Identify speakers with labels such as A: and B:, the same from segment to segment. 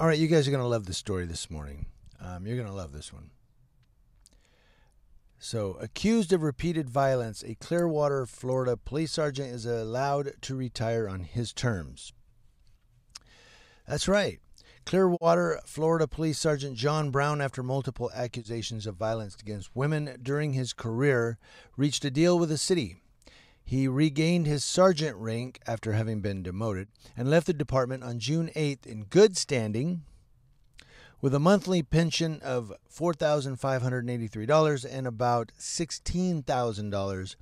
A: All right, you guys are going to love this story this morning. You're going to love this one. So, accused of repeated violence, a Clearwater, Florida police sergeant is allowed to retire on his terms. That's right. Clearwater, Florida police sergeant John Brown, after multiple accusations of violence against women during his career, reached a deal with the city. He regained his sergeant rank after having been demoted and left the department on June 8th in good standing with a monthly pension of $4,583 and about $16,000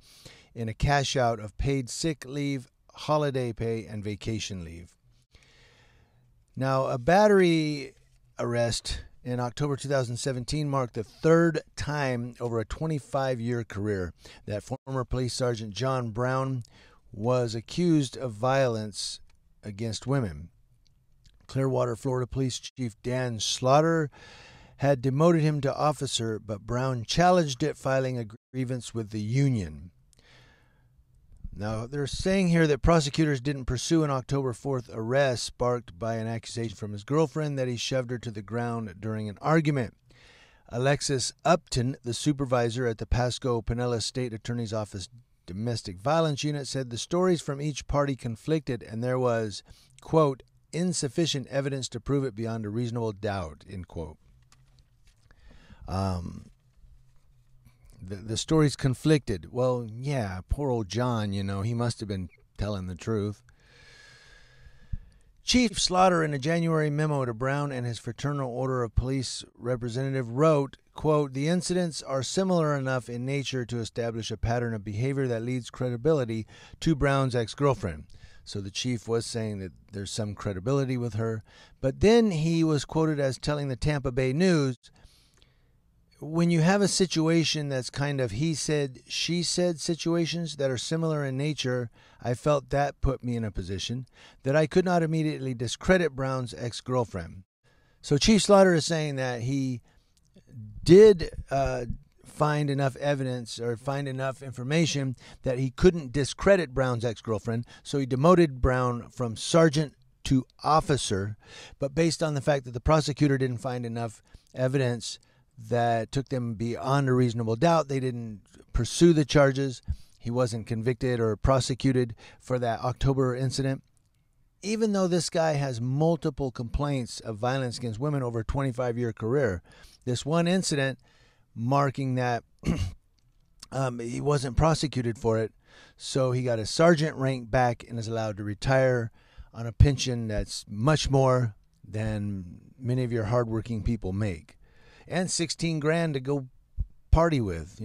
A: in a cash out of paid sick leave, holiday pay, and vacation leave. Now, a battery arrest in October 2017 marked the third time over a 25-year career that former police sergeant John Brown was accused of violence against women. Clearwater, Florida Police Chief Dan Slaughter had demoted him to officer, but Brown challenged it, filing a grievance with the union. Now, they're saying here that prosecutors didn't pursue an October 4th arrest sparked by an accusation from his girlfriend that he shoved her to the ground during an argument. Alexis Upton, the supervisor at the Pasco Pinellas State Attorney's Office Domestic Violence Unit, said the stories from each party conflicted and there was, quote, insufficient evidence to prove it beyond a reasonable doubt, end quote. The stories conflicted. Well, yeah, poor old John, he must have been telling the truth. Chief Slaughter, in a January memo to Brown and his Fraternal Order of Police representative, wrote, quote, the incidents are similar enough in nature to establish a pattern of behavior that leads credibility to Brown's ex-girlfriend. So the chief was saying that there's some credibility with her. But then he was quoted as telling the Tampa Bay News, when you have a situation that's kind of he said, she said situations that are similar in nature, I felt that put me in a position that I could not immediately discredit Brown's ex-girlfriend. So Chief Slaughter is saying that he did find enough evidence or find enough information that he couldn't discredit Brown's ex-girlfriend, so he demoted Brown from sergeant to officer, but based on the fact that the prosecutor didn't find enough evidence that took them beyond a reasonable doubt, they didn't pursue the charges. He wasn't convicted or prosecuted for that October incident. Even though this guy has multiple complaints of violence against women over a 25-year career, this one incident marking that he wasn't prosecuted for it, so he got a sergeant rank back and is allowed to retire on a pension that's much more than many of your hardworking people make. And $16,000 to go party with,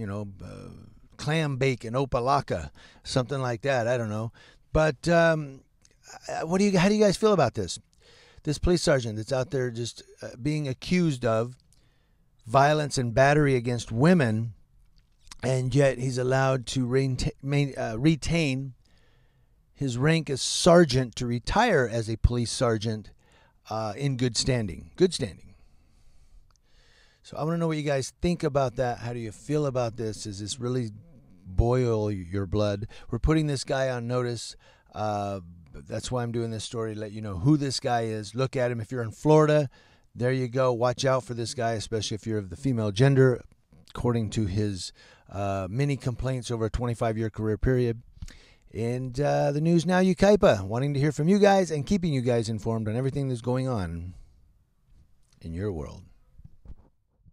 A: clam bake and opalaka, something like that. I don't know. But how do you guys feel about this? This police sergeant that's out there just being accused of violence and battery against women, and yet he's allowed to retain his rank as sergeant to retire as a police sergeant in good standing. Good standing. So I want to know what you guys think about that. How do you feel about this? Does this really boil your blood? We're putting this guy on notice. That's why I'm doing this story, to let you know who this guy is. Look at him. If you're in Florida, there you go. Watch out for this guy, especially if you're of the female gender, according to his many complaints over a 25-year career period. And the News Now Yucaipa, wanting to hear from you guys and keeping you guys informed on everything that's going on in your world.